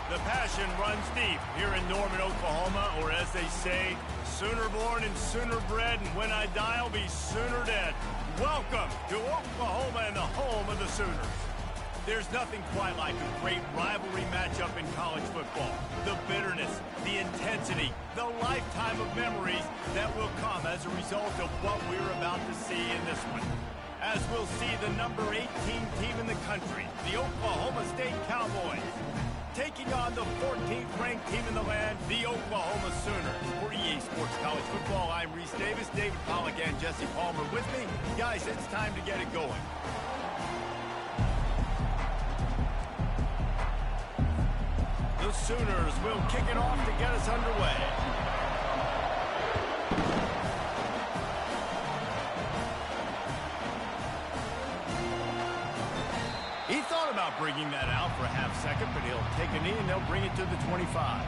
The passion runs deep here in Norman, Oklahoma, or as they say, sooner born and sooner bred, and when I die, I'll be sooner dead. Welcome to Oklahoma and the home of the Sooners. There's nothing quite like a great rivalry matchup in college football. The bitterness, the intensity, the lifetime of memories that will come as a result of what we're about to see in this one. As we'll see the number 18 team in the country, the Oklahoma State Cowboys, taking on the 14th ranked team in the land, the Oklahoma Sooners. For EA Sports College Football, I'm Reese Davis, David Pollack, and Jesse Palmer with me. Guys, it's time to get it going. The Sooners will kick it off to get us underway. He thought about bringing that out for a half second, but he'll take a knee and they'll bring it to the 25.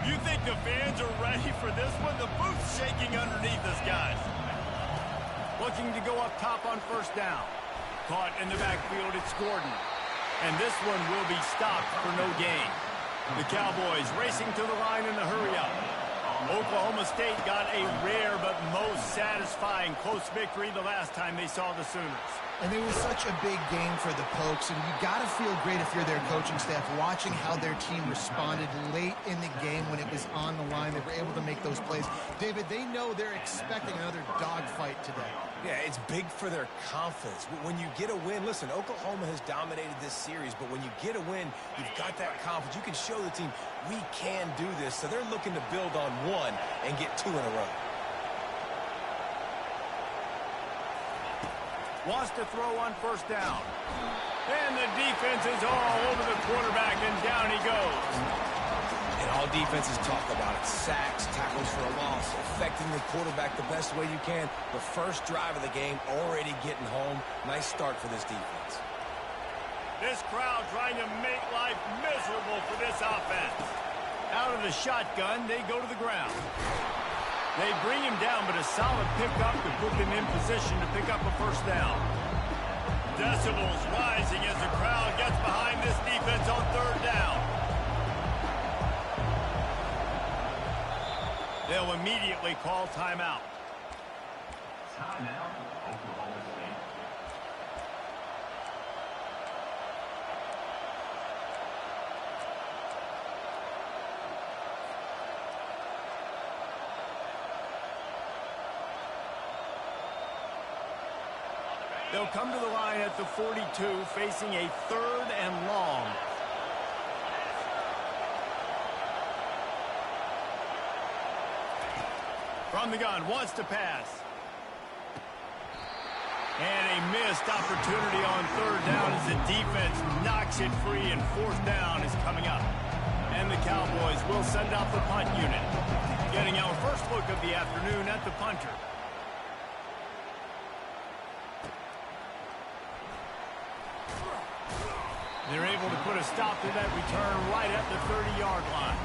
You think the fans are ready for this one? The booth's shaking underneath us, guys. Looking to go up top on first down. Caught in the backfield, it's Gordon. And this one will be stopped for no gain. The Cowboys racing to the line in the hurry-up. Oklahoma State got a rare but most satisfying close victory the last time they saw the Sooners. And it was such a big game for the Pokes, and you got to feel great if you're their coaching staff, watching how their team responded late in the game when it was on the line. They were able to make those plays. David, they know they're expecting another dogfight today. Yeah, it's big for their confidence. When you get a win, listen, Oklahoma has dominated this series, but when you get a win, you've got that confidence. You can show the team, we can do this. So they're looking to build on one and get two in a row. Wants to throw on first down. And the defense is all over the quarterback, and down he goes. And all defenses talk about it. Sacks, tackles for a loss, affecting the quarterback the best way you can. The first drive of the game already getting home. Nice start for this defense. This crowd trying to make life miserable for this offense. Out of the shotgun, they go to the ground. They bring him down, but a solid pickup to put them in position to pick up a first down. Decibels rising as the crowd gets behind this defense on third down. They'll immediately call timeout. Timeout, Oklahoma State. They'll come to the line at the 42, facing a third and long. From the gun, wants to pass. And a missed opportunity on third down as the defense knocks it free, and fourth down is coming up. And the Cowboys will send out the punt unit. Getting our first look of the afternoon at the punter. They're able to put a stop to that return right at the 30-yard line.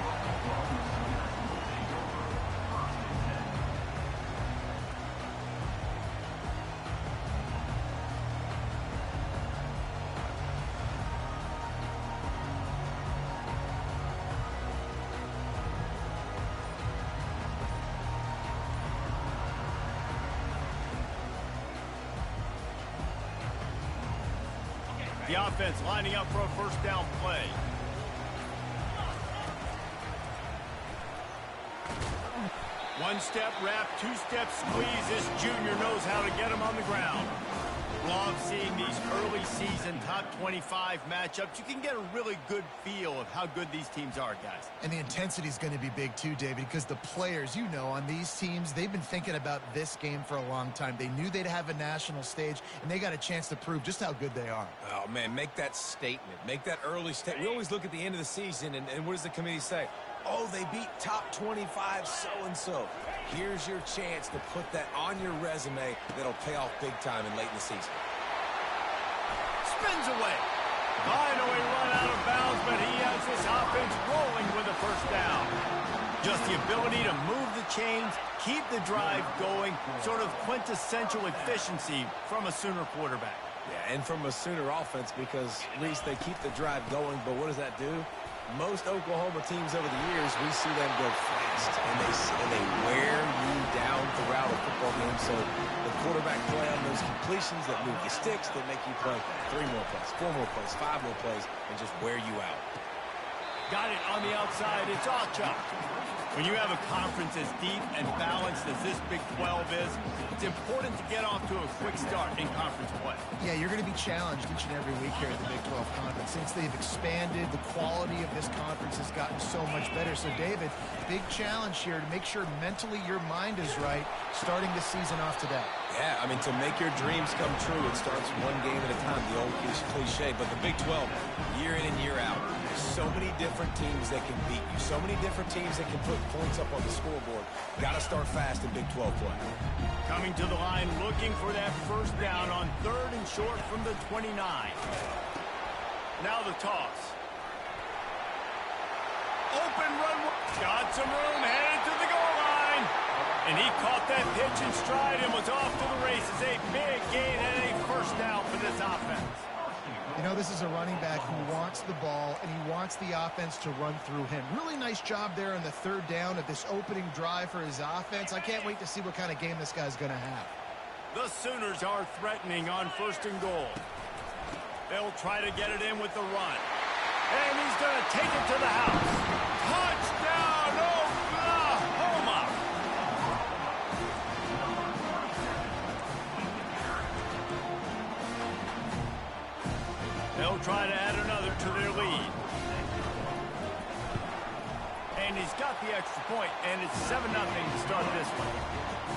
The offense lining up for a first down play. One step wrap, two step squeeze. This junior knows how to get him on the ground. Love seeing these early season top 25 matchups. You can get a really good feel of how good these teams are, guys. And the intensity is going to be big too, David, because the players, you know, on these teams, they've been thinking about this game for a long time. They knew they'd have a national stage, and they got a chance to prove just how good they are. Oh, man, make that statement. Make that early statement. We always look at the end of the season, and what does the committee say? Oh, they beat top 25 so-and-so. Here's your chance to put that on your resume that'll pay off big time and late in the season. Spins away. Finally run out of bounds, but he has this offense rolling with a first down. Just the ability to move the chains, keep the drive going, sort of quintessential efficiency from a Sooner quarterback. Yeah, and from a Sooner offense because, Reese, they keep the drive going, but what does that do? Most Oklahoma teams over the years, we see them go fast, and they wear you down throughout a football game. So the quarterback play on those completions that move the sticks, that make you play 3 more plays, 4 more plays, 5 more plays, and just wear you out. Got it on the outside. It's Ochoa. When you have a conference as deep and balanced as this Big 12 is, it's important to get off to a quick start in conference play. Yeah, you're going to be challenged each and every week here at the Big 12 Conference. Since they've expanded, the quality of this conference has gotten so much better. So, David, big challenge here to make sure mentally your mind is right starting the season off today. Yeah, I mean, to make your dreams come true, it starts one game at a time, the old cliche. But the Big 12, year in and year out, there's so many different teams that can beat you, so many different teams that can put points up on the scoreboard. Got to start fast in Big 12 play. Coming to the line, looking for that first down on 3rd and short from the 29. Now the toss. Open run. Got some room, headed to the goal line. And he caught that pitch in stride and was off to the races. A big gain and a first down for this offense. You know, this is a running back who wants the ball, and he wants the offense to run through him. Really nice job there on the 3rd down of this opening drive for his offense. I can't wait to see what kind of game this guy's going to have. The Sooners are threatening on 1st and goal. They'll try to get it in with the run. And he's going to take it to the house. Touchdown, Oklahoma! They'll try to add another to their lead. And he's got the extra point, and it's 7-0 to start this one.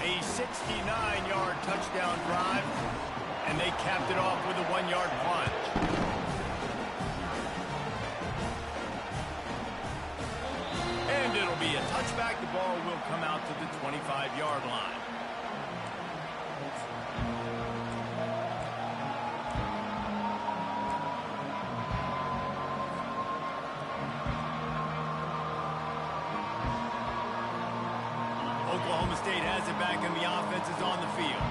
A 69-yard touchdown drive, and they capped it off with a 1-yard plunge. And it'll be a touchback. The ball will come out to the 25-yard line. Oklahoma State has it back, and the offense is on the field.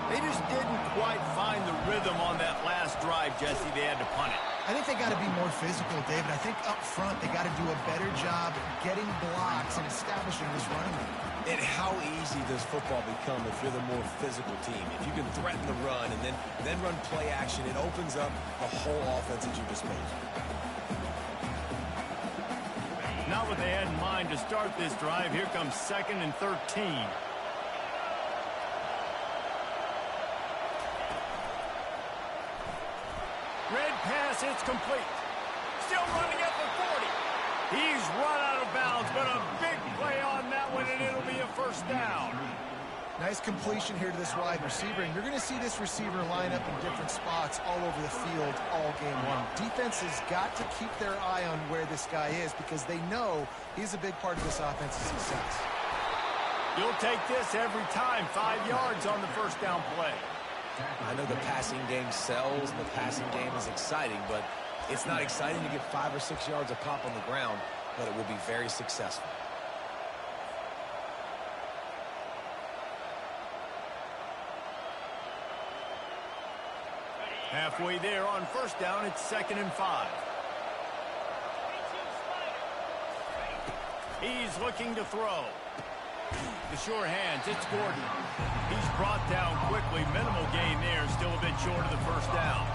They just didn't quite find the rhythm on that last drive, Jesse. They had to punt it. I think they got to be more physical, David. I think up front they got to do a better job getting blocks and establishing this running game. And how easy does football become if you're the more physical team? If you can threaten the run and then run play action, it opens up the whole offense at your disposal. Not what they had in mind to start this drive. Here comes 2nd and 13. Red pass, it's complete. Still running at the 40. He's run out of bounds, but a big play on that one, and it'll be a first down. Nice completion here to this wide receiver, and you're going to see this receiver line up in different spots all over the field all game long. Defense has got to keep their eye on where this guy is because they know he's a big part of this offense's success. You'll take this every time. 5 yards on the first down play. I know the passing game sells, and the passing game is exciting, but it's not exciting to get 5 or 6 yards a pop on the ground, but it will be very successful. Halfway there on first down, it's 2nd and 5. He's looking to throw. The sure hands, it's Gordon. He's brought down quickly. Minimal gain there, still a bit short of the first down.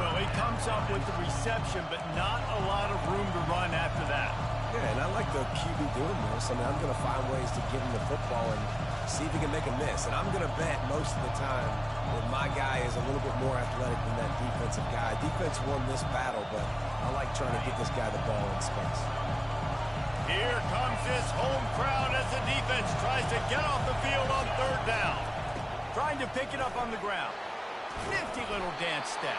Well, he comes up with the reception, but not a lot of room to run after that. Yeah, and I like the QB doing this. I mean, I'm going to find ways to give him the football and see if he can make a miss. And I'm going to bet most of the time that my guy is a little bit more athletic than that defensive guy. Defense won this battle, but I like trying to get this guy the ball in space. Here comes this home crowd as the defense tries to get off the field on 3rd down. Trying to pick it up on the ground. Nifty little dance step.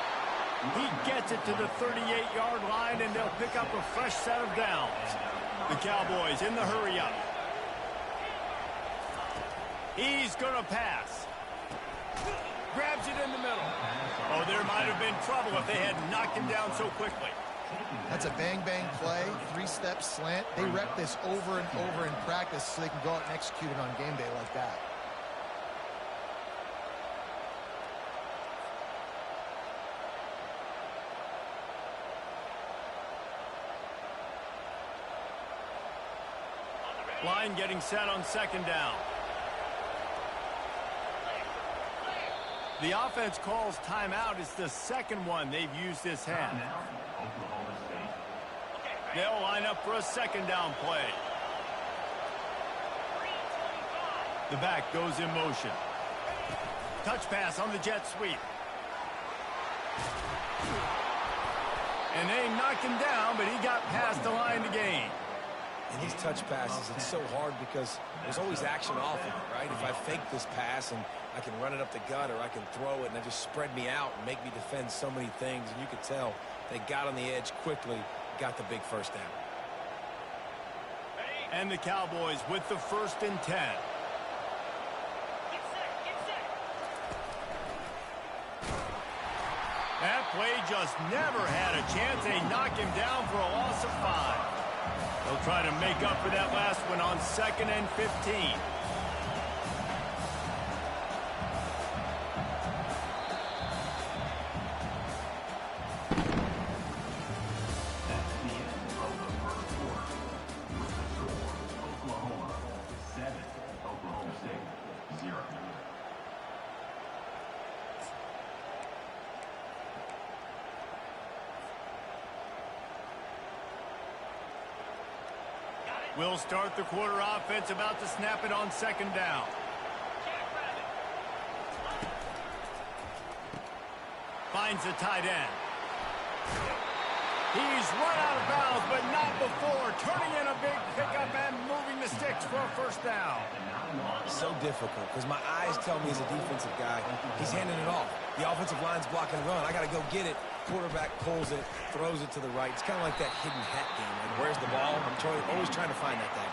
He gets it to the 38-yard line, and they'll pick up a fresh set of downs. The Cowboys in the hurry-up. He's going to pass. Grabs it in the middle. Oh, there might have been trouble if they had knocked him down so quickly. That's a bang-bang play, three-step slant. They rep this over and over in practice so they can go out and execute it on game day like that. Line getting set on second down. The offense calls timeout. It's the second one they've used this half. They'll line up for a second down play. The back goes in motion. Touch pass on the jet sweep. And they knocked him down, but he got past the line to gain. And these touch passes, it's so hard because there's always action off of it, right? If I fake this pass and I can run it up the gut or I can throw it and they just spread me out and make me defend so many things. And you could tell they got on the edge quickly, got the big first down. And the Cowboys with the 1st and 10. That play just never had a chance. They knock him down for a loss of 5. They'll try to make up for that last one on 2nd and 15. We'll start the quarter offense, about to snap it on second down. Finds the tight end. He's run out of bounds, but not before. Turning in a big pickup and moving the sticks for a first down. So difficult because my eyes tell me as a defensive guy, he's handing it off. The offensive line's blocking the run. I got to go get it. Quarterback pulls it, throws it to the right. It's kind of like that hidden hat game. Like, where's the ball? I'm always trying to find that thing.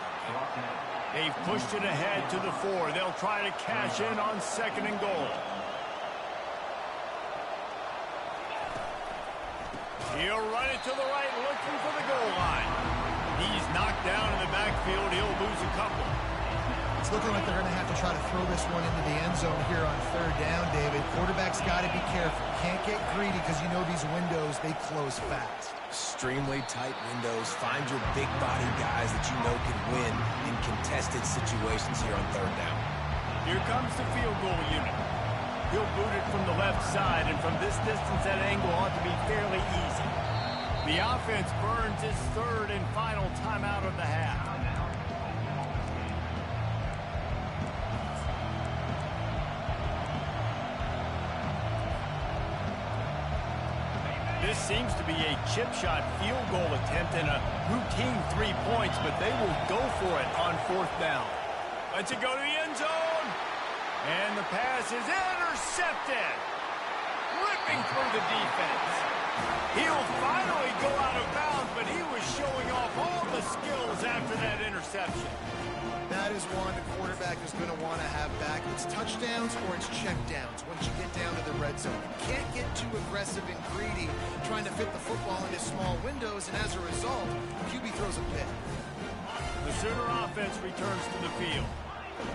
They've pushed it ahead to the 4. They'll try to cash in on 2nd and goal. He'll run it to the right, looking for the goal line. He's knocked down in the backfield. He'll lose a couple. It's looking like they're going to have to try to throw this one into the end zone here on 3rd down, David. Quarterback's got to be careful. Can't get greedy because you know these windows, they close fast. Extremely tight windows. Find your big body guys that you know can win in contested situations here on 3rd down. Here comes the field goal unit. He'll boot it from the left side, and from this distance, that angle ought to be fairly easy. The offense burns its 3rd and final timeout of the half. This seems to be a chip shot field goal attempt and a routine 3 points, but they will go for it on 4th down. Let's it go to the end zone. And the pass is intercepted. Ripping through the defense. He'll finally go out of bounds, but he was showing off all the skills after that interception. That is one the quarterback is going to want to have back. It's touchdowns or it's checkdowns once you get down to the red zone. You can't get too aggressive and greedy trying to fit the football into small windows, and as a result, QB throws a pick. The Sooner offense returns to the field.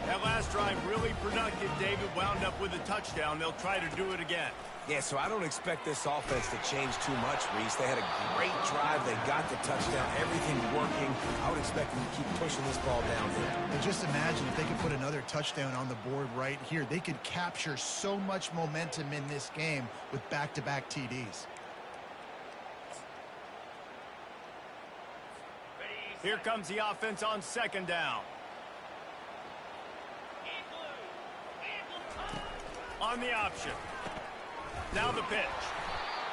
That last drive really productive. David wound up with a touchdown. They'll try to do it again. Yeah, so I don't expect this offense to change too much, Reese. They had a great drive. They got the touchdown. Everything's working. I would expect them to keep pushing this ball down here. And just imagine if they could put another touchdown on the board right here. They could capture so much momentum in this game with back-to-back TDs. Here comes the offense on 2nd down. On the option. Now the pitch.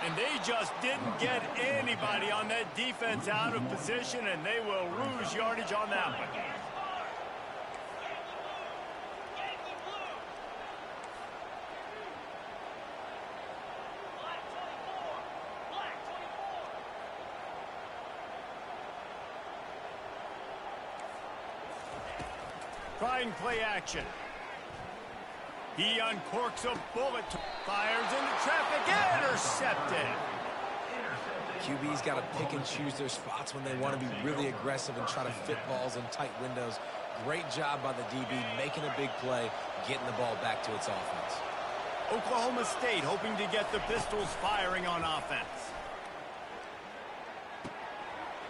And they just didn't get anybody on that defense out of position, and they will lose yardage on that one. Trying play action. He uncorks a bullet, fires into traffic, intercepted. QB's got to pick and choose their spots when they want to be really aggressive and try to fit balls in tight windows. Great job by the DB making a big play, getting the ball back to its offense. Oklahoma State hoping to get the Pistols firing on offense.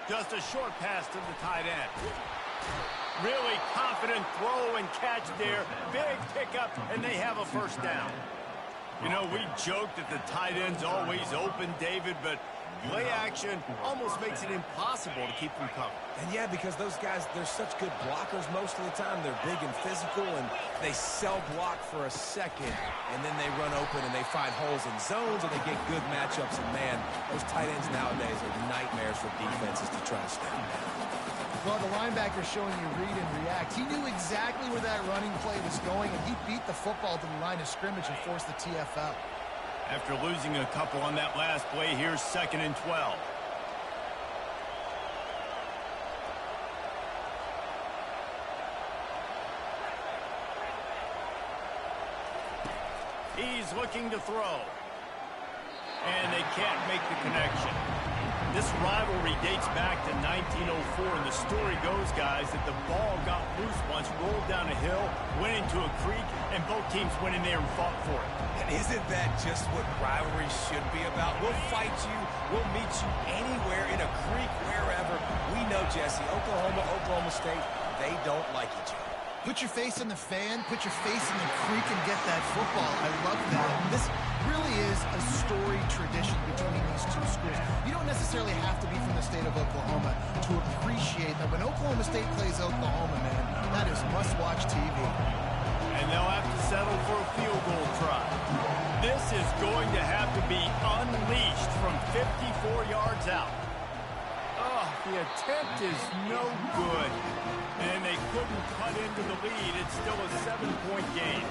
Just a short pass to the tight end. Really confident throw and catch there. Big pickup, and they have a first down. You know, we joked that the tight end's always open, David, but play action almost makes it impossible to keep them covered. And yeah, because those guys, they're such good blockers most of the time. They're big and physical, and they sell block for a second, and then they run open and they find holes in zones, and they get good matchups. And man, those tight ends nowadays are nightmares for defenses to try to stop. Well, the linebacker showing you read and react. He knew exactly where that running play was going, and he beat the football to the line of scrimmage and forced the TFL. After losing a couple on that last play, here's 2nd and 12. He's looking to throw. And they can't make the connection. This rivalry dates back to 1904, and the story goes, guys, that the ball got loose once, rolled down a hill, went into a creek, and both teams went in there and fought for it. And isn't that just what rivalry should be about? We'll fight you. We'll meet you anywhere, in a creek, wherever. We know, Jesse, Oklahoma, Oklahoma State, they don't like each other. Put your face in the fan, put your face in the creek, and get that football. I love that. This really is a storied tradition between these two schools. You don't necessarily have to be from the state of Oklahoma to appreciate that. When Oklahoma State plays Oklahoma, man, that is must-watch TV. And they'll have to settle for a field goal try. This is going to have to be unleashed from 54 yards out. Oh, the attempt is no good. And they couldn't cut into the lead. It's still a 7-point game.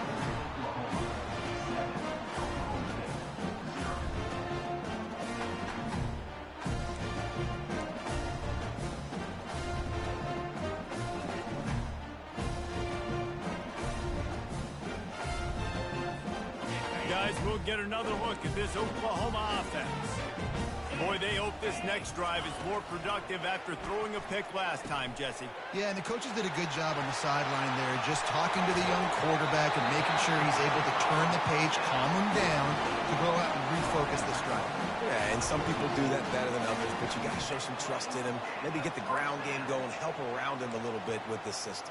Guys, we'll get another look at this Oklahoma offense. Boy, they hope this next drive is more productive after throwing a pick last time, Jesse. Yeah, and the coaches did a good job on the sideline there, just talking to the young quarterback and making sure he's able to turn the page, calm him down, to go out and refocus this drive. Yeah, and some people do that better than others, but you got to show some trust in him, maybe get the ground game going, help around him a little bit with this system.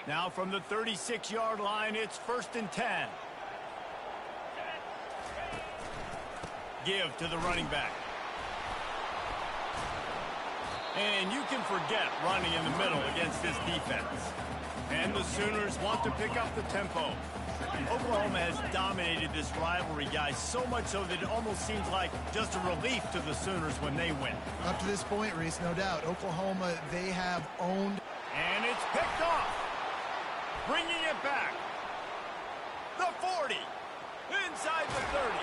Now from the 36-yard line, it's 1st and 10. Give to the running back. And you can forget running in the middle against this defense. And the Sooners want to pick up the tempo. Oklahoma has dominated this rivalry, guys, so much so that it almost seems like just a relief to the Sooners when they win. Up to this point, Reese, no doubt, Oklahoma, they have owned. And it's picked off. Bringing it back. The 40. Inside the 30.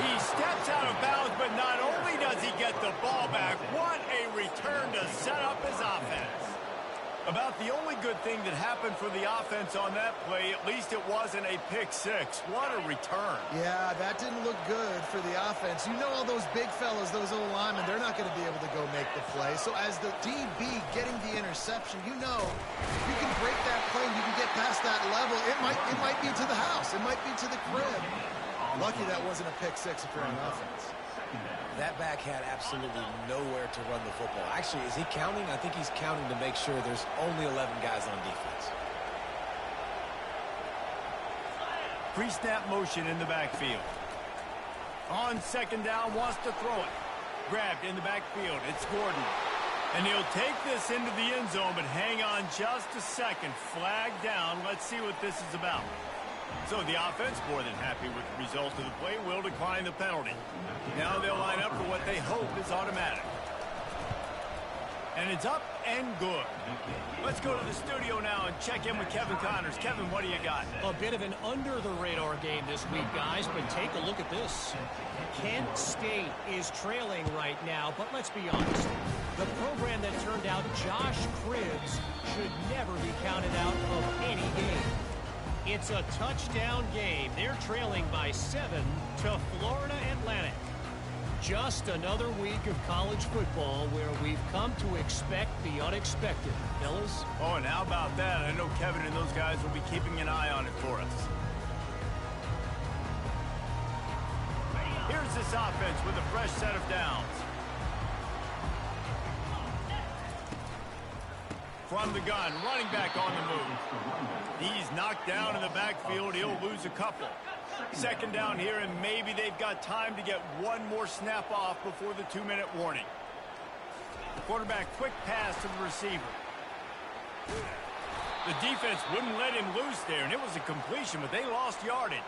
He steps out of bounds, but not only does he get the ball back, what a return to set up his offense. About the only good thing that happened for the offense on that play, at least it wasn't a pick six. What a return. Yeah, that didn't look good for the offense. You know all those big fellas, those old linemen, they're not going to be able to go make the play. So as the DB getting the interception, you know, if you can break that play, you can get past that level, it might be to the house. It might be to the crib. Lucky that wasn't a pick six if you're on offense. That back had absolutely nowhere to run the football. Actually, is he counting? I think he's counting to make sure there's only 11 guys on defense. Pre-snap motion in the backfield. On 2nd down, wants to throw it. Grabbed in the backfield. It's Gordon. And he'll take this into the end zone, but hang on just a second. Flag down. Let's see what this is about. So the offense, more than happy with the result of the play, will decline the penalty. Now they'll line up for what they hope is automatic. And it's up and good. Let's go to the studio now and check in with Kevin Connors. Kevin, what do you got? A bit of an under-the-radar game this week, guys, but take a look at this. Kent State is trailing right now, but let's be honest. The program that turned out Josh Cribbs should never be counted out of any game. It's a touchdown game. They're trailing by 7 to Florida Atlantic. Just another week of college football where we've come to expect the unexpected, fellas. Oh, and how about that? I know Kevin and those guys will be keeping an eye on it for us. Here's this offense with a fresh set of downs. From the gun, running back on the move. He's knocked down in the backfield. He'll lose a couple. Second down here, and maybe they've got time to get one more snap off before the 2-minute warning. Quarterback, quick pass to the receiver. The defense wouldn't let him loose there, and it was a completion, but they lost yardage.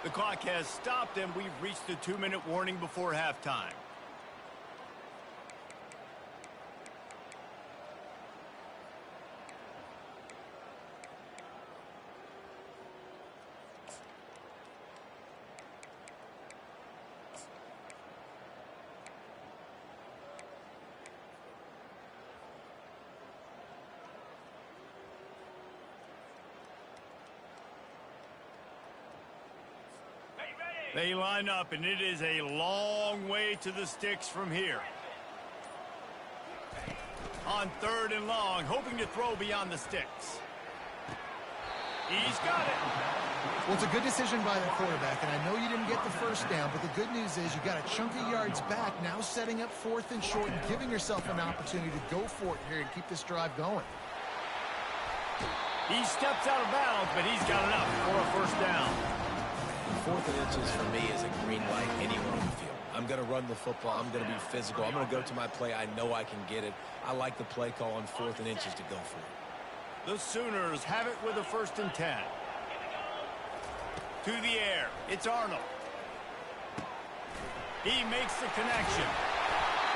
The clock has stopped, and we've reached the 2-minute warning before halftime. They line up, and it is a long way to the sticks from here. On 3rd and long, hoping to throw beyond the sticks. He's got it. Well, it's a good decision by the quarterback, and I know you didn't get the first down, but the good news is you got a chunk of yards back, now setting up 4th and short and giving yourself an opportunity to go for it here and keep this drive going. He steps out of bounds, but he's got enough for a first down. 4th and inches for me is a green light anywhere on the field. I'm going to run the football. I'm going to be physical. I'm going to go to my play. I know I can get it. I like the play call on 4th and inches to go for it. The Sooners have it with a 1st and 10. To the air. It's Arnold. He makes the connection.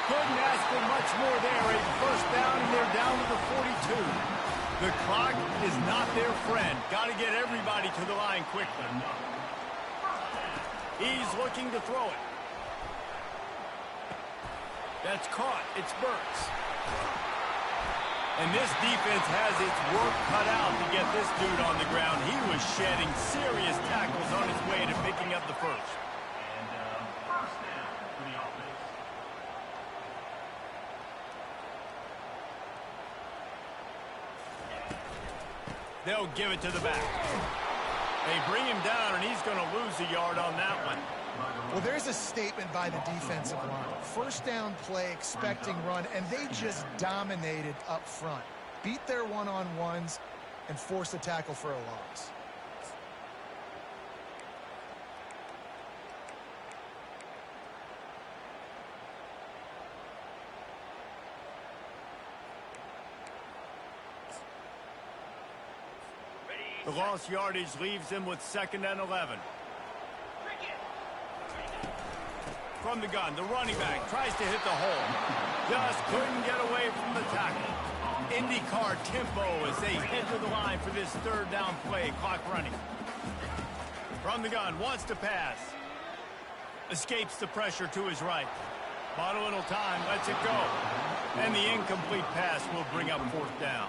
Couldn't ask for much more there. A first down, and they're down to the 42. The clock is not their friend. Got to get everybody to the line quickly. He's looking to throw it. That's caught. It's Burks. And this defense has its work cut out to get this dude on the ground. He was shedding serious tackles on his way to picking up the first. First down for the offense. They'll give it to the back. They bring him down, and he's going to lose a yard on that one. Well, there's a statement by the defensive line. First down play, expecting run, and they just dominated up front. Beat their one-on-ones and force a tackle for a loss. The lost yardage leaves them with 2nd and 11. From the gun, the running back tries to hit the hole. Just couldn't get away from the tackle. IndyCar tempo as they head to the line for this 3rd down play. Clock running. From the gun, wants to pass. Escapes the pressure to his right. Bought a little time, lets it go. And the incomplete pass will bring up 4th down.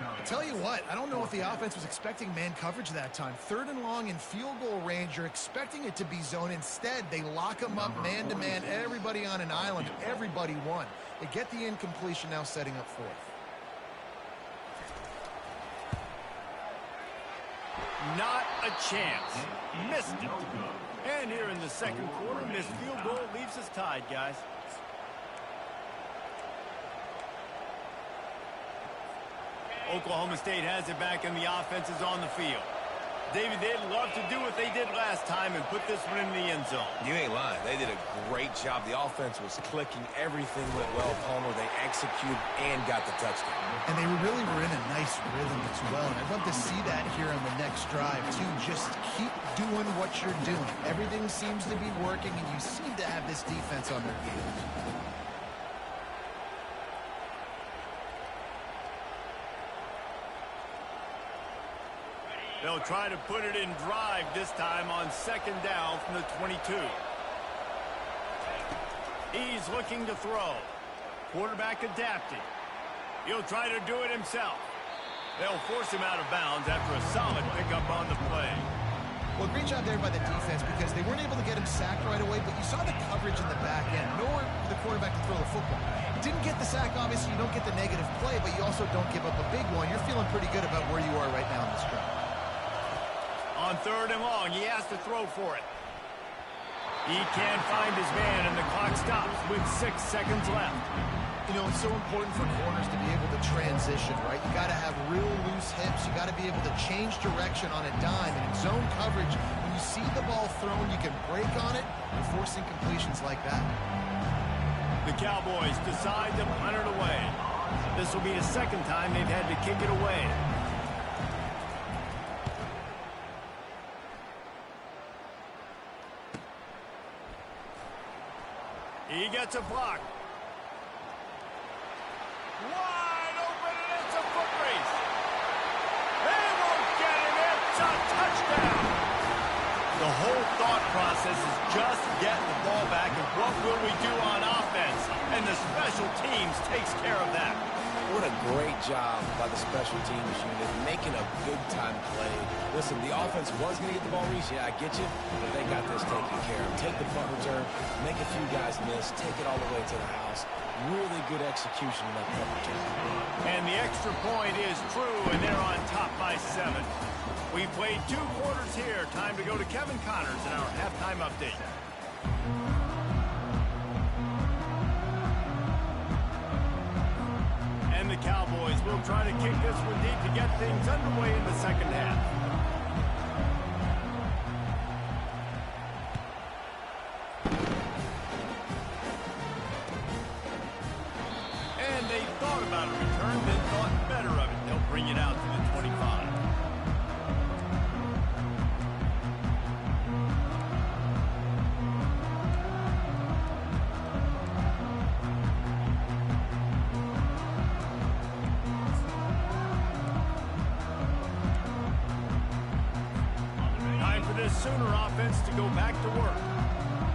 I tell you what, I don't know if the offense was expecting man coverage that time. 3rd and long in field goal range, you're expecting it to be zone. Instead, they lock them up man-to-man, everybody on an island, everybody won. They get the incompletion, now setting up 4th. Not a chance. Missed it. And here in the 2nd quarter, missed field goal leaves us tied, guys. Oklahoma State has it back, and the offense is on the field. David, they'd love to do what they did last time and put this one in the end zone. You ain't lying. They did a great job. The offense was clicking. Everything went well, Palmer. They executed and got the touchdown. And they really were in a nice rhythm as well. And I'd love to see that here on the next drive, too. Just keep doing what you're doing. Everything seems to be working, and you seem to have this defense on their heels. They'll try to put it in drive this time on second down from the 22. He's looking to throw. Quarterback adapting. He'll try to do it himself. They'll force him out of bounds after a solid pickup on the play. Well, great job there by the defense because they weren't able to get him sacked right away, but you saw the coverage in the back end. Nowhere for the quarterback to throw the football. Didn't get the sack, obviously. You don't get the negative play, but you also don't give up a big one. You're feeling pretty good about where you are right now in this drive. On third and long, he has to throw for it. He can't find his man, and the clock stops with 6 seconds left. You know, it's so important for corners to be able to transition, right? You got to have real loose hips. You got to be able to change direction on a dime. And in zone coverage, when you see the ball thrown, you can break on it and forcing completions like that. The Cowboys decide to punt it away. This will be the second time they've had to kick it away. He gets a block. Wide open, and it's a foot race. They won't get him. It's a touchdown. The whole thought process is just getting the ball back, and what will we do on offense? And the special teams takes care of that. What a great job by the special teams unit, making a big-time play. Listen, the offense was going to get the ball reached. Yeah, I get you, but they got this taken care of. Take the punt return, make a few guys miss, take it all the way to the house. Really good execution in that punt return. And the extra point is true, and they're on top by 7. We played 2 quarters here. Time to go to Kevin Connors in our halftime update. And the Cowboys will try to kick this one deep to get things underway in the second half. And they thought about a return, then thought better of it. They'll bring it out to the 25. Sooner offense to go back to work.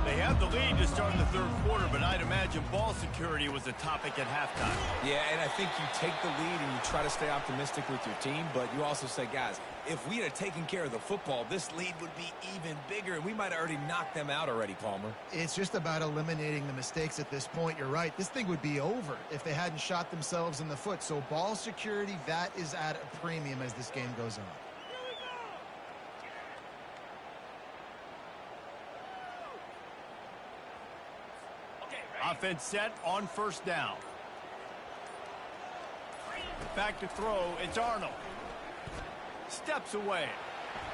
They have the lead to start the third quarter, but I'd imagine ball security was a topic at halftime. Yeah, and I think you take the lead and you try to stay optimistic with your team, but you also say, guys, if we had taken care of the football, this lead would be even bigger, and we might have already knocked them out already, Palmer. It's just about eliminating the mistakes at this point. You're right. This thing would be over if they hadn't shot themselves in the foot. So ball security, that is at a premium as this game goes on. Offense set on first down. Back to throw. It's Arnold. Steps away.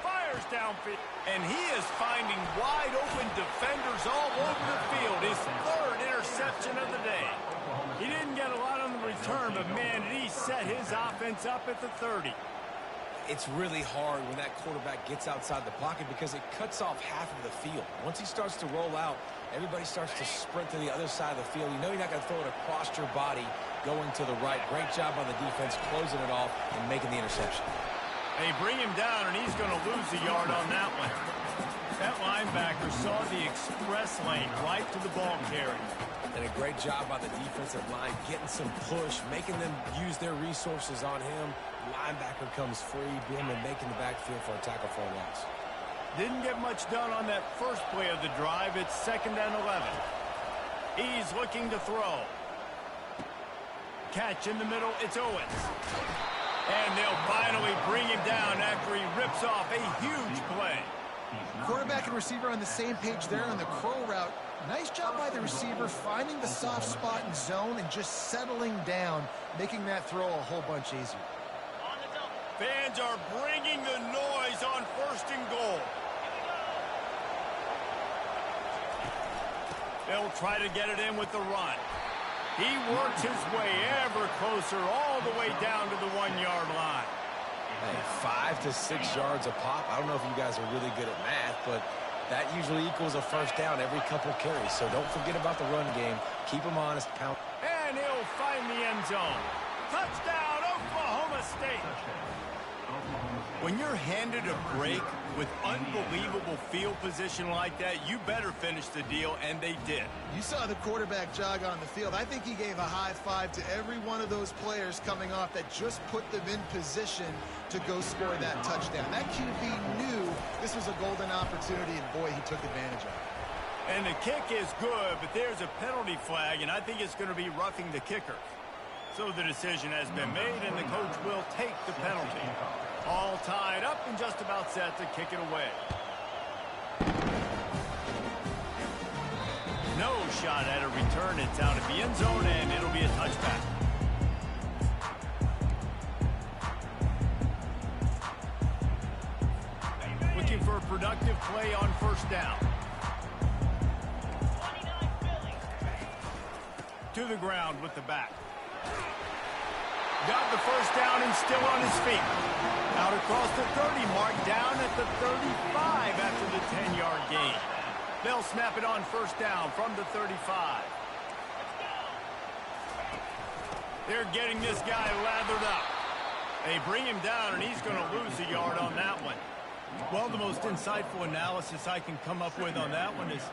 Fires downfield. And he is finding wide open defenders all over the field. His third interception of the day. He didn't get a lot on the return, but man, did he set his offense up at the 30. It's really hard when that quarterback gets outside the pocket because it cuts off half of the field. Once he starts to roll out, everybody starts to sprint to the other side of the field. You know you're not going to throw it across your body going to the right. Great job on the defense closing it off and making the interception. They bring him down, and he's going to lose a yard on that one. That linebacker saw the express lane right to the ball carrier. And a great job by the defensive line, getting some push, making them use their resources on him. Linebacker comes free, boom, and making the backfield for a tackle for a loss. Didn't get much done on that first play of the drive. It's 2nd and 11. He's looking to throw. Catch in the middle. It's Owens. And they'll finally bring him down after he rips off a huge play. Quarterback and receiver on the same page there on the crow route. Nice job by the receiver finding the soft spot in zone and just settling down, making that throw a whole bunch easier. Fans are bringing the noise on 1st and goal. They'll try to get it in with the run. He works his way ever closer all the way down to the 1-yard line. Hey, 5 to 6 yards a pop. I don't know if you guys are really good at math, but that usually equals a first down every couple carries. So don't forget about the run game. Keep them honest. Pound. And he'll find the end zone. Touchdown, Oklahoma State. When you're handed a break with unbelievable field position like that, you better finish the deal, and they did. You saw the quarterback jog on the field. I think he gave a high five to every one of those players coming off that just put them in position to go score that touchdown. That QB knew this was a golden opportunity, and boy, he took advantage of it. And the kick is good, but there's a penalty flag, and I think it's going to be roughing the kicker. So the decision has been made, and the coach will take the penalty. All tied up and just about set to kick it away. No shot at a return. It's out of the end zone, and it'll be a touchback. Looking for a productive play on first down. To the ground with the back. Got the first down and still on his feet. Out across the 30 mark, down at the 35 after the 10-yard gain. They'll snap it on first down from the 35. They're getting this guy lathered up. They bring him down, and he's going to lose a yard on that one. Well, the most insightful analysis I can come up with on that one is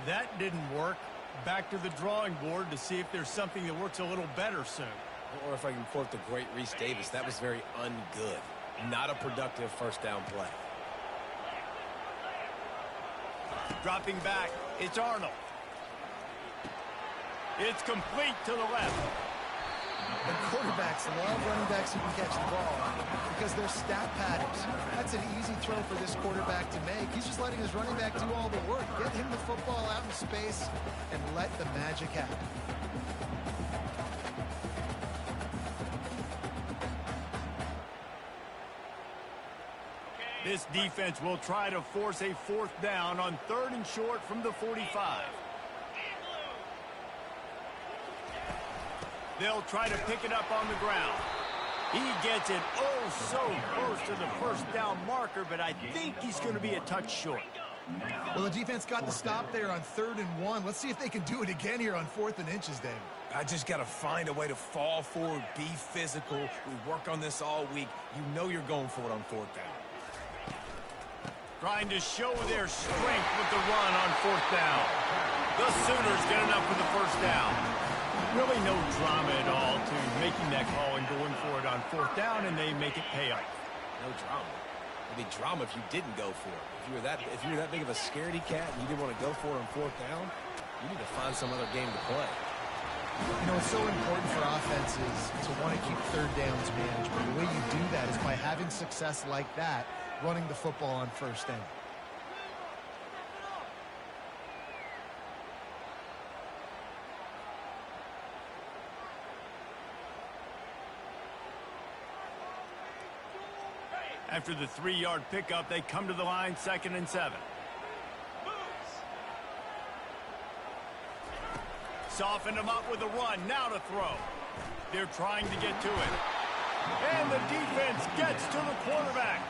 that didn't work. Back to the drawing board to see if there's something that works a little better soon. Or if I can quote the great Reese Davis, that was very ungood. Not a productive first down play. Dropping back, it's Arnold. It's complete to the left. And quarterbacks love running backs who can catch the ball because they're stat patterns. That's an easy throw for this quarterback to make. He's just letting his running back do all the work. Get him the football out in space and let the magic happen. This defense will try to force a fourth down on 3rd and short from the 45. They'll try to pick it up on the ground. He gets it oh so close to the first down marker, but I think he's going to be a touch short. Well, the defense got the stop there on 3rd and 1. Let's see if they can do it again here on 4th and inches, David. I just got to find a way to fall forward, be physical. We work on this all week. You know you're going for it on 4th down. Trying to show their strength with the run on 4th down. The Sooners get enough for the first down. Really no drama at all to making that call and going for it on 4th down, and they make it pay off. No drama. It'd be drama if you didn't go for it. If you were that big of a scaredy cat and you didn't want to go for it on 4th down, you need to find some other game to play. You know, it's so important for offenses to want to keep 3rd downs managed. But the way you do that is by having success like that, running the football on 1st down. After the 3-yard pickup, they come to the line, 2nd and 7. Soften them up with a run, now to throw. They're trying to get to it. And the defense gets to the quarterback.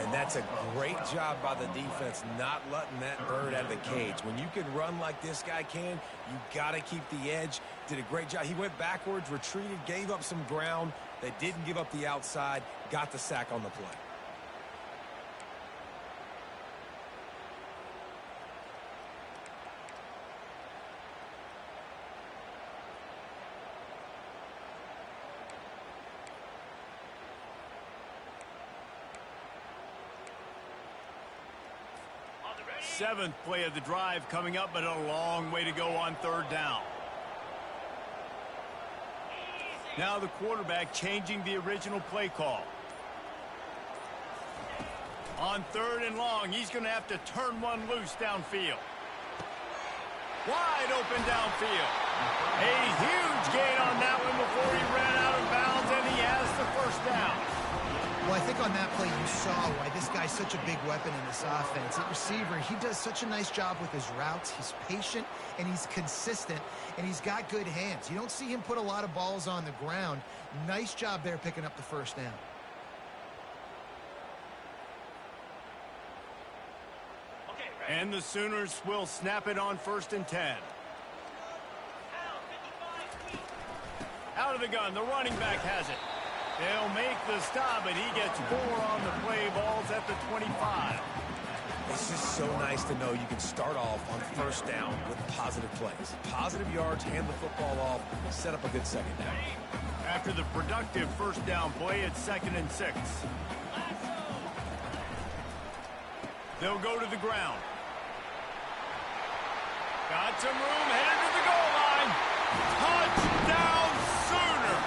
And that's a great job by the defense not letting that bird out of the cage. When you can run like this guy can, you got to keep the edge. Did a great job. He went backwards, retreated, gave up some ground. They didn't give up the outside, got the sack on the play. Seventh play of the drive coming up, but a long way to go on 3rd down. Now the quarterback changing the original play call. On 3rd and long, he's going to have to turn one loose downfield. Wide open downfield. A huge gain on that one before he ran out of bounds, and he has the first down. Well, I think on that play you saw why this guy's such a big weapon in this offense. At receiver, he does such a nice job with his routes. He's patient, and he's consistent, and he's got good hands. You don't see him put a lot of balls on the ground. Nice job there picking up the first down. And the Sooners will snap it on 1st and 10. Out of the gun, the running back has it. They'll make the stop, and he gets 4 on the play. Balls at the 25. It's just so nice to know you can start off on first down with positive plays. Positive yards, hand the football off, set up a good second down. After the productive first down play, it's 2nd and 6. They'll go to the ground. Got some room, headed to the goal line. Touchdown Sooner!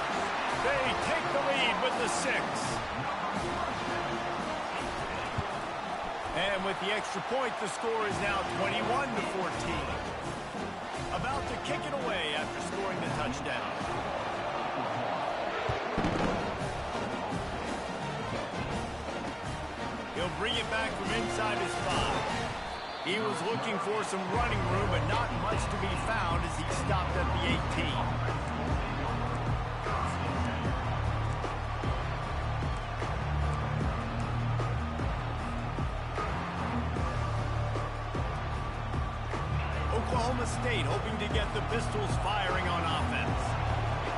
They take the lead with the 6. And with the extra point, the score is now 21-14. About to kick it away after scoring the touchdown. He'll bring it back from inside his 5. He was looking for some running room, but not much to be found as he stopped at the 18. Oklahoma State hoping to get the Pistols firing on offense.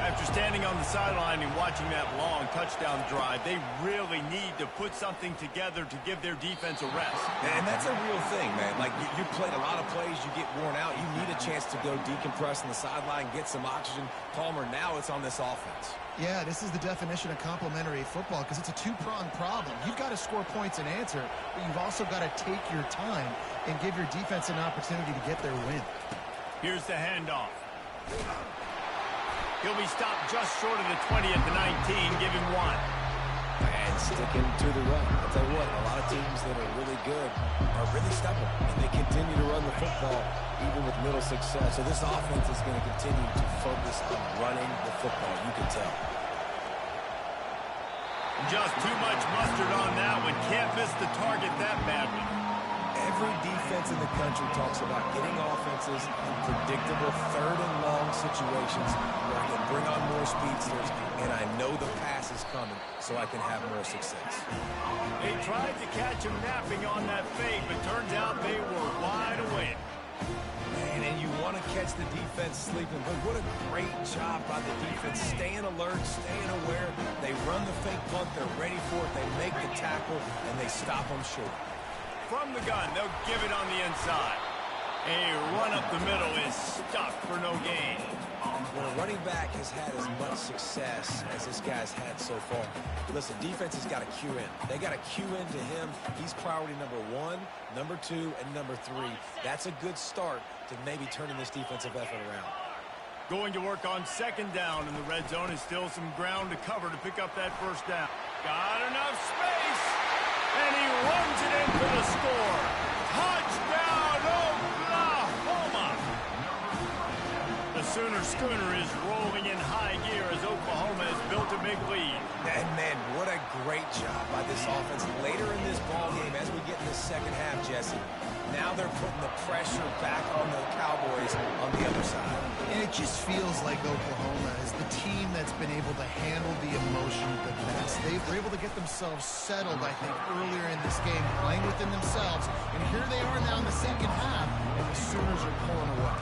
After standing on the sideline and watching that long touchdown drive, they really need to put something together to give their defense a rest. And that's a real thing, man. Like, you played a lot of plays, you get worn out. You need a chance to go decompress on the sideline, get some oxygen. Palmer, now it's on this offense. Yeah, this is the definition of complementary football because it's a two-pronged problem. You've got to score points and answer, but you've also got to take your time and give your defense an opportunity to get their win. Here's the handoff. He'll be stopped just short of the 20 at the 19, give him 1. And sticking to the run. I'll tell you what, a lot of teams that are really good are really stubborn, and they continue to run the football even with little success. So this offense is going to continue to focus on running the football, you can tell. Just too much mustard on that one. Can't miss the target that badly. Every defense in the country talks about getting offenses in predictable third and long situations where I can bring on more speedsters and I know the pass is coming so I can have more success. They tried to catch him napping on that fake, but turns out they were wide awake. And you want to catch the defense sleeping, but what a great job by the defense. Staying alert, staying aware. They run the fake punt, they're ready for it, they make the tackle, and they stop them short. From the gun, they'll give it on the inside. A run up the middle is stuffed for no gain. When a running back has had as much success as this guy's had so far, listen, defense has got to cue in. They got to cue into him. He's priority number 1, number 2, and number 3. That's a good start to maybe turning this defensive effort around. Going to work on 2nd down in the red zone is still some ground to cover to pick up that first down. Got enough space, and he runs it in for the score. Touchdown, Oklahoma! The Sooner Schooner is rolling in high gear as Oklahoma has built a big lead. And, man, what a great job by this offense. Later in this ball game, as we get in the second half, Jesse, now they're putting the pressure back on the Cowboys on the other side. And it just feels like Oklahoma is the team that's been able to handle the emotion the best. They were able to get themselves settled, I think, earlier in this game, playing within themselves. And here they are now in the second half, and the Sooners are pulling away.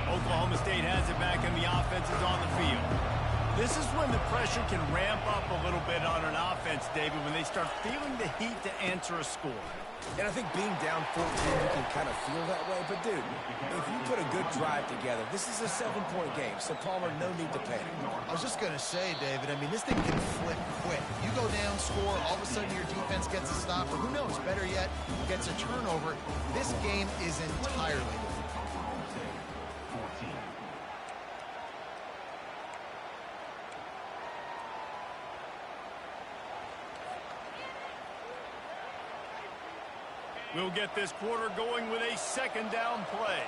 Oklahoma State has it back and the offense is on the field. This is when the pressure can ramp up a little bit on an offense, David, when they start feeling the heat to answer a score. And I think being down 14, you can kind of feel that way. But, dude, if you put a good drive together, this is a 7-point game. So, Palmer, no need to panic. I was just going to say, David, I mean, this thing can flip quick. You go down, score, all of a sudden your defense gets a stop, or who knows, better yet, gets a turnover. This game is entirely different. We'll get this quarter going with a 2nd down play.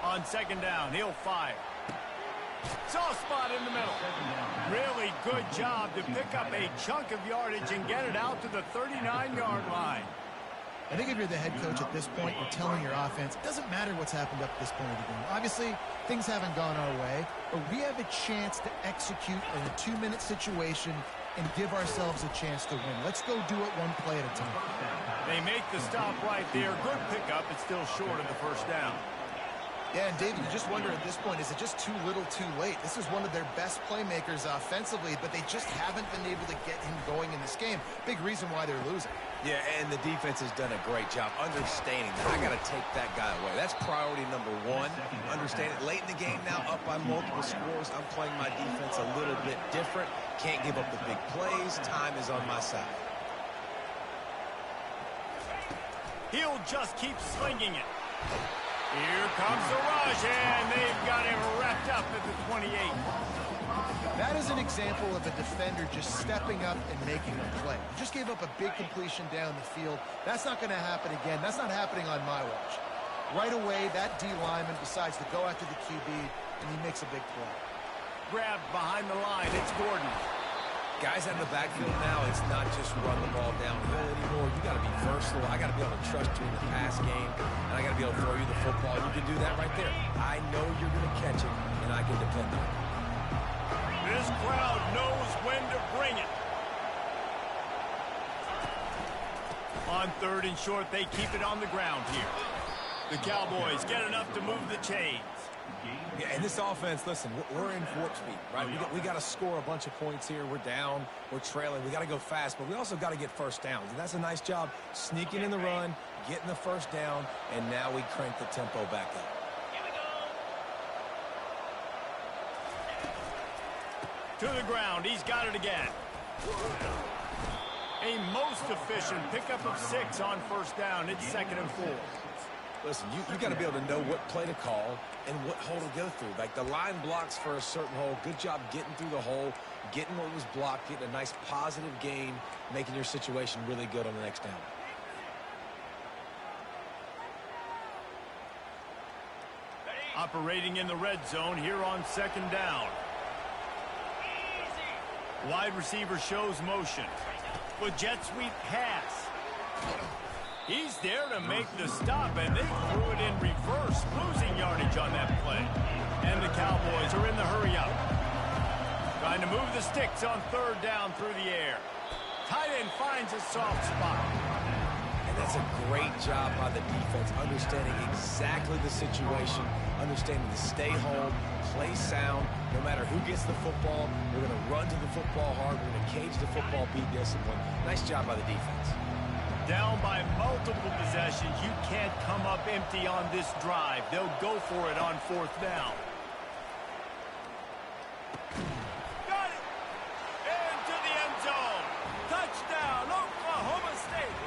On 2nd down, he'll fire. Soft spot in the middle. Really good job to pick up a chunk of yardage and get it out to the 39-yard line. I think if you're the head coach at this point, you're telling your offense, it doesn't matter what's happened up to this point of the game. Obviously, things haven't gone our way, but we have a chance to execute in a 2-minute situation and give ourselves a chance to win. Let's go do it one play at a time. They make the stop right there. Good pickup. It's still short of the first down. Yeah, and David, you just wonder at this point, is it just too little too late? This is one of their best playmakers offensively, but they just haven't been able to get him going in this game. Big reason why they're losing. Yeah, and the defense has done a great job understanding that I got to take that guy away. That's priority number one. Understand it late in the game now, up by multiple scores. I'm playing my defense a little bit different. Can't give up the big plays. Time is on my side. He'll just keep slinging it. Here comes the rush, and they've got him wrapped up at the 28. That is an example of a defender just stepping up and making a play. He just gave up a big completion down the field. That's not going to happen again. That's not happening on my watch. Right away, that D lineman decides to go after the QB, and he makes a big play. Grabbed behind the line. It's Gordon. Guys out of the backfield now, it's not just run the ball downhill anymore. You got to be versatile. I got to be able to trust you in the pass game, and I got to be able to throw you the football. You can do that right there. I know you're going to catch it, and I can depend on it. This crowd knows when to bring it. On 3rd and short, they keep it on the ground here. The Cowboys get enough to move the chains. Yeah, and this offense, listen, we're in warp speed, right? We got to score a bunch of points here. We're down. We're trailing. We got to go fast, but we also got to get first downs. And that's a nice job sneaking in the run, getting the first down, and now we crank the tempo back up. To the ground. He's got it again. A most efficient pickup of 6 on first down. It's 2nd and 4. Listen, you got to be able to know what play to call and what hole to go through. Like the line blocks for a certain hole. Good job getting through the hole, getting what was blocked, getting a nice positive gain, making your situation really good on the next down. Operating in the red zone here on 2nd down. Wide receiver shows motion. With jet sweep pass. He's there to make the stop, and they threw it in reverse, losing yardage on that play. And the Cowboys are in the hurry up. Trying to move the sticks on 3rd down through the air. Tight end finds a soft spot. And that's a great job by the defense, understanding exactly the situation, understanding to stay home, play sound. No matter who gets the football, we're going to run to the football hard. We're going to cage the football, be disciplined. Nice job by the defense. Down by multiple possessions. You can't come up empty on this drive. They'll go for it on 4th down. Got it! Into the end zone. Touchdown, Oklahoma State.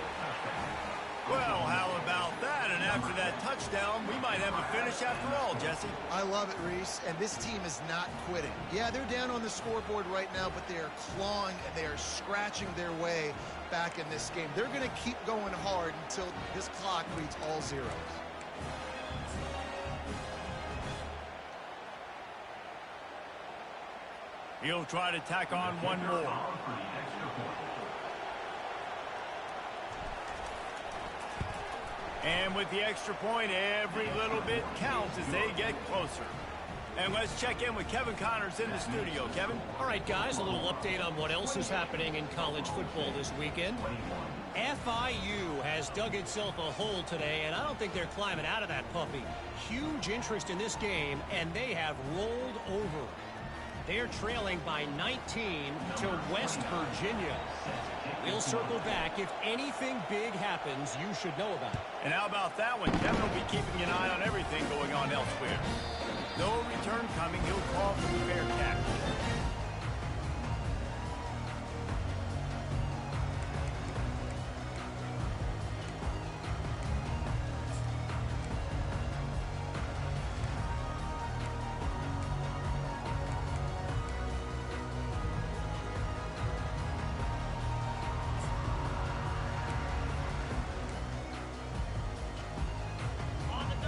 Well, how about that? And after that touchdown, we might have a finish after all, Jesse. I love it, Reese, and this team is not quitting. Yeah, they're down on the scoreboard right now, but they are clawing and they are scratching their way back in this game. They're going to keep going hard until this clock reads all zeros. He'll try to tack on one more. And with the extra point, every little bit counts as they get closer. And let's check in with Kevin Connors in the studio. Kevin? All right, guys, a little update on what else is happening in college football this weekend. FIU has dug itself a hole today, and I don't think they're climbing out of that puppy. Huge interest in this game, and they have rolled over. They're trailing by 19 to West Virginia. We'll circle back. If anything big happens, you should know about it. And how about that one? Kevin will be keeping an eye on everything going on elsewhere. No return coming. He'll call for the Bearcat.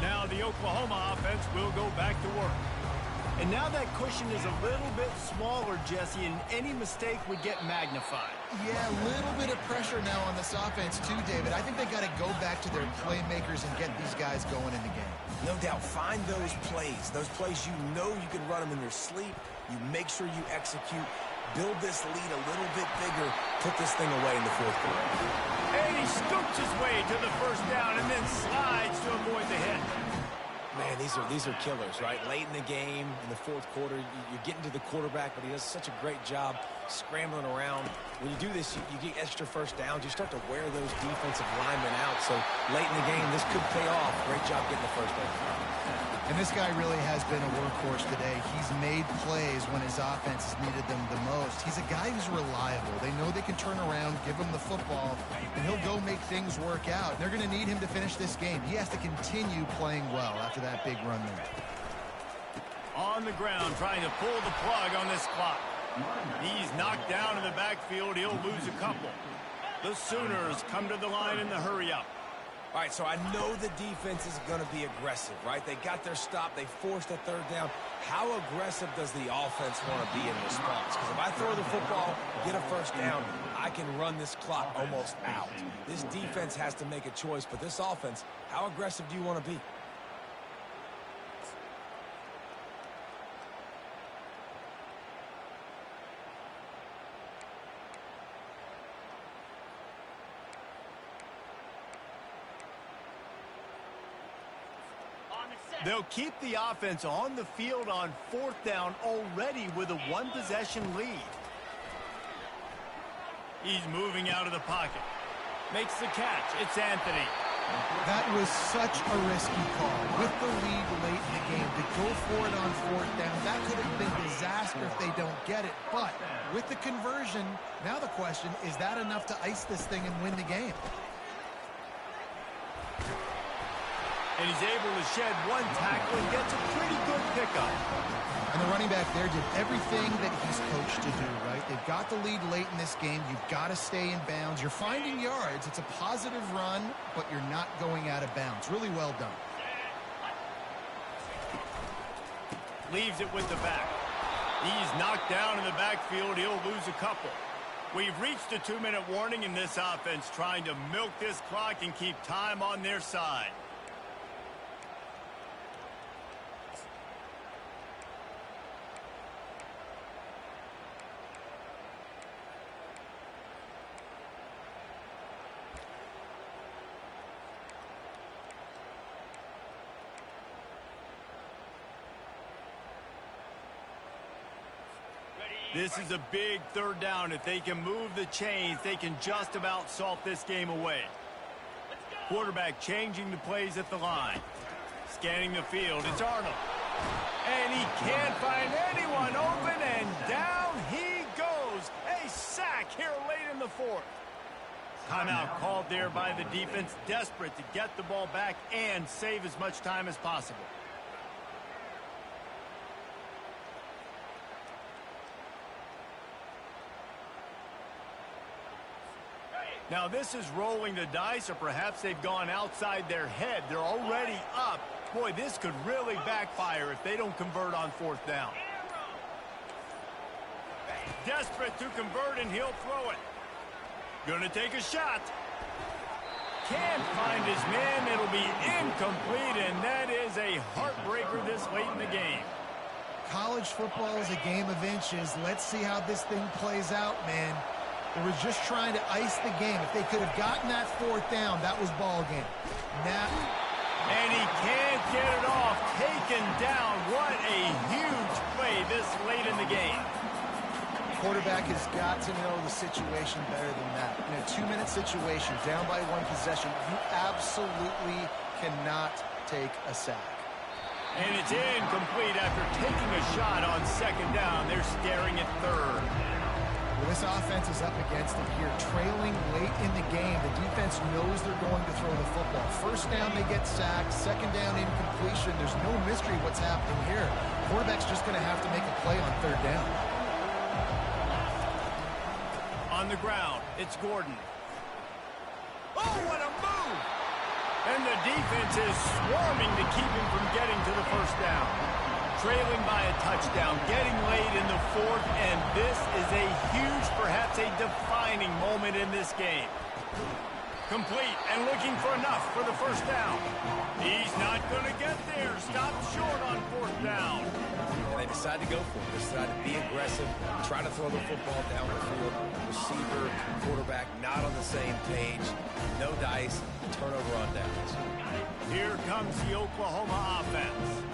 Now the Oklahoma offense will go back to work. And now that cushion is a little bit smaller, Jesse, and any mistake would get magnified. Yeah, a little bit of pressure now on this offense too, David. I think they got to go back to their playmakers and get these guys going in the game. No doubt, find those plays you know you can run them in your sleep. You make sure you execute, build this lead a little bit bigger, put this thing away in the fourth quarter. And he scoops his way to the first down and then slides to avoid the hit. Man, these are killers, right? Late in the game, in the fourth quarter, you're getting to the quarterback, but he does such a great job scrambling around. When you do this, you get extra first downs. You start to wear those defensive linemen out. So late in the game, this could pay off. Great job getting the first down. And this guy really has been a workhorse today. He's made plays when his offense has needed them the most. He's a guy who's reliable. They know they can turn around, give him the football, and he'll go make things work out. They're going to need him to finish this game. He has to continue playing well after that big run there. On the ground, trying to pull the plug on this clock. He's knocked down in the backfield. He'll lose a couple. The Sooners come to the line in the hurry-up. All right, so I know the defense is going to be aggressive, right? They got their stop. They forced a third down. How aggressive does the offense want to be in response? Because if I throw the football, get a first down, I can run this clock almost out. This defense has to make a choice, but this offense, how aggressive do you want to be? They'll keep the offense on the field on fourth down already with a one-possession lead. He's moving out of the pocket. Makes the catch. It's Anthony. That was such a risky call. With the lead late in the game, to go for it on fourth down, that could have been disaster if they don't get it. But with the conversion, now the question, is that enough to ice this thing and win the game? And he's able to shed one tackle and gets a pretty good pickup. And the running back there did everything that he's coached to do, right? They've got the lead late in this game. You've got to stay in bounds. You're finding yards. It's a positive run, but you're not going out of bounds. Really well done. Leaves it with the back. He's knocked down in the backfield. He'll lose a couple. We've reached a 2-minute warning in this offense, trying to milk this clock and keep time on their side. This is a big third down. If they can move the chains, they can just about salt this game away. Quarterback changing the plays at the line. Scanning the field. It's Arnold. And he can't find anyone open, and down he goes. A sack here late in the fourth. Timeout called there by the defense, desperate to get the ball back and save as much time as possible. Now, this is rolling the dice, or perhaps they've gone outside their head. They're already up. Boy, this could really backfire if they don't convert on fourth down. Desperate to convert, and he'll throw it. Gonna take a shot. Can't find his man. It'll be incomplete, and that is a heartbreaker this late in the game. College football is a game of inches. Let's see how this thing plays out, man. They were just trying to ice the game. If they could have gotten that fourth down, that was ball game. Now, and he can't get it off. Taken down. What a huge play this late in the game. Quarterback has got to know the situation better than that. In a 2-minute situation, down by one possession, you absolutely cannot take a sack. And it's incomplete after taking a shot on second down. They're staring at third. Well, this offense is up against it here. Trailing late in the game, the defense knows they're going to throw the football. First down, they get sacked. Second down, incompletion. There's no mystery what's happening here. Quarterback's just going to have to make a play on third down. On the ground, it's Gordon. Oh, what a move! And the defense is swarming to keep him from getting to the first down. trailing by a touchdown, getting late in the fourth, and this is a huge, perhaps a defining moment in this game. Complete and looking for enough for the first down. He's not going to get there. Stopped short on fourth down. And they decide to go for it. They decide to be aggressive, try to throw the football down the field. Receiver, quarterback, not on the same page. No dice. Turnover on downs. Here comes the Oklahoma offense.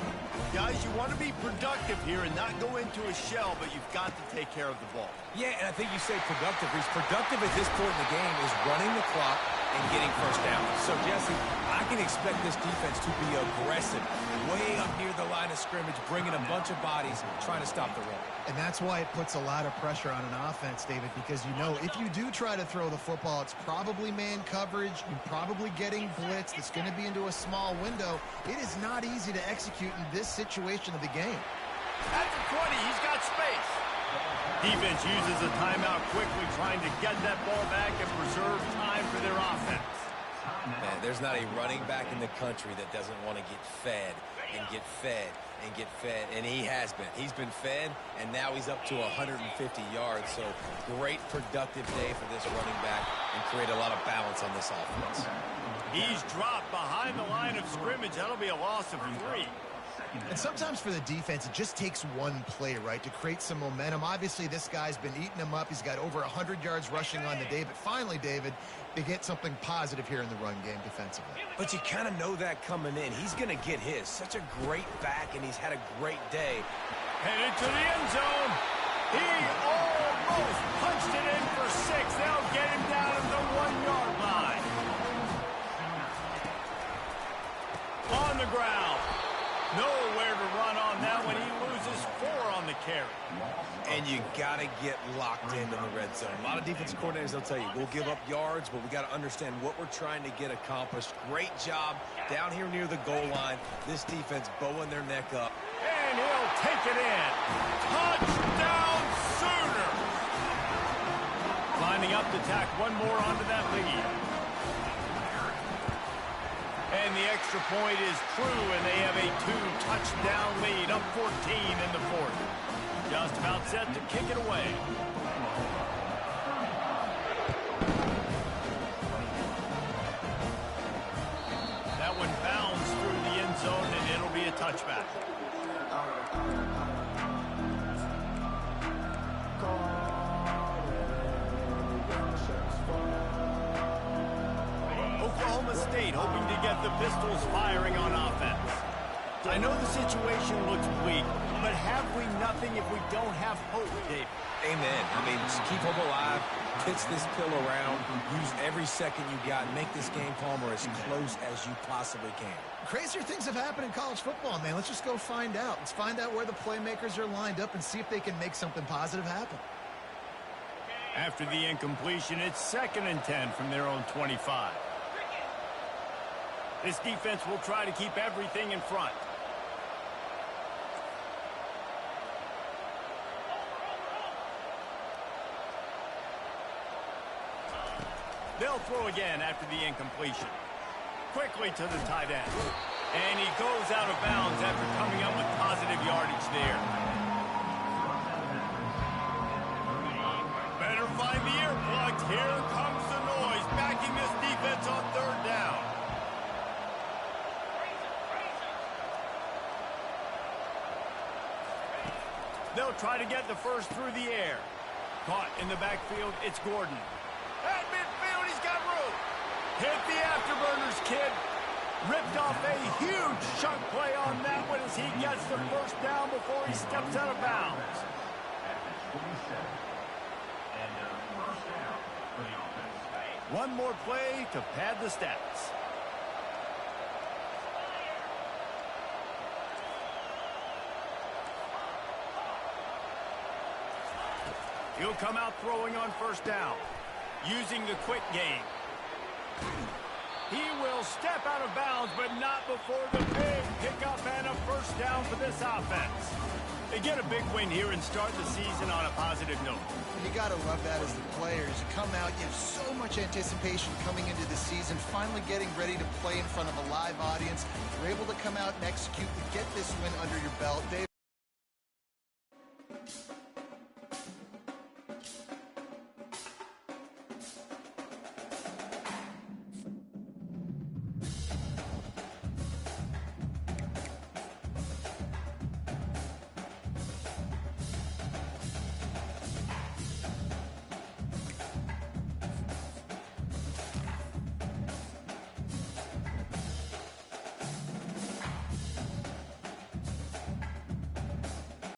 Guys, you want to be productive here and not go into a shell, but you've got to take care of the ball. Yeah, and I think you say productive. He's productive at this point in the game is running the clock and getting first down. So, Jesse, I can expect this defense to be aggressive, way up near the line of scrimmage, bringing a bunch of bodies, trying to stop the run. And that's why it puts a lot of pressure on an offense, David, because you know if you do try to throw the football, it's probably man coverage. You're probably getting blitzed. It's going to be into a small window. It is not easy to execute in this situation of the game. At the 20, he's got space. Defense uses a timeout quickly, trying to get that ball back and preserve time for their offense. Man, there's not a running back in the country that doesn't want to get fed and get fed and get fed, and he has been. He's been fed, and now he's up to 150 yards, so great productive day for this running back and create a lot of balance on this offense. He's dropped behind the line of scrimmage. That'll be a loss of 3. And sometimes for the defense, it just takes one play, right, to create some momentum. Obviously, this guy's been eating him up. He's got over 100 yards rushing on the day. But finally, David, they get something positive here in the run game defensively. But you kind of know that coming in. He's going to get his. Such a great back, and he's had a great day. Headed to the end zone. He almost punched it in for 6. They'll get him down at the 1-yard line. On the ground. Nowhere to run on that when he loses 4 on the carry. And you got to get locked into the red zone. A lot of defensive coordinators, they'll tell you, we'll give up yards, but we got to understand what we're trying to get accomplished. Great job down here near the goal line. This defense bowing their neck up. And he'll take it in. Touchdown, Sooner! Lining up to tack one more onto that lead. And the extra point is true, and they have a 2-touchdown lead, up 14 in the fourth. Just about set to kick it away. That one bounds through the end zone, and it'll be a touchback. Oklahoma State hoping to get the Pistols firing on offense. I know the situation looks bleak, but have we nothing if we don't have hope, Dave? Amen. I mean, just keep hope alive, pitch this pill around, use every second you got, make this game, Palmer, as close as you possibly can. Crazier things have happened in college football, man. Let's just go find out. Let's find out where the playmakers are lined up and see if they can make something positive happen. After the incompletion, it's 2nd and 10 from their own 25. This defense will try to keep everything in front. They'll throw again after the incompletion. Quickly to the tight end. And he goes out of bounds after coming up with positive yardage there. Better find the earplugs. Here comes the noise, backing this defense on 3rd down. They'll try to get the first through the air. Caught in the backfield, it's Gordon. At midfield, he's got room. Hit the afterburners, kid. Ripped off a huge chunk play on that one as he gets the first down before he steps out of bounds. One more play to pad the stats. He'll come out throwing on 1st down, using the quick game. He will step out of bounds, but not before the big pickup and a 1st down for this offense. They get a big win here and start the season on a positive note. You got to love that as the players. You come out, you have so much anticipation coming into the season, finally getting ready to play in front of a live audience. You're able to come out and execute and get this win under your belt. Dave, down.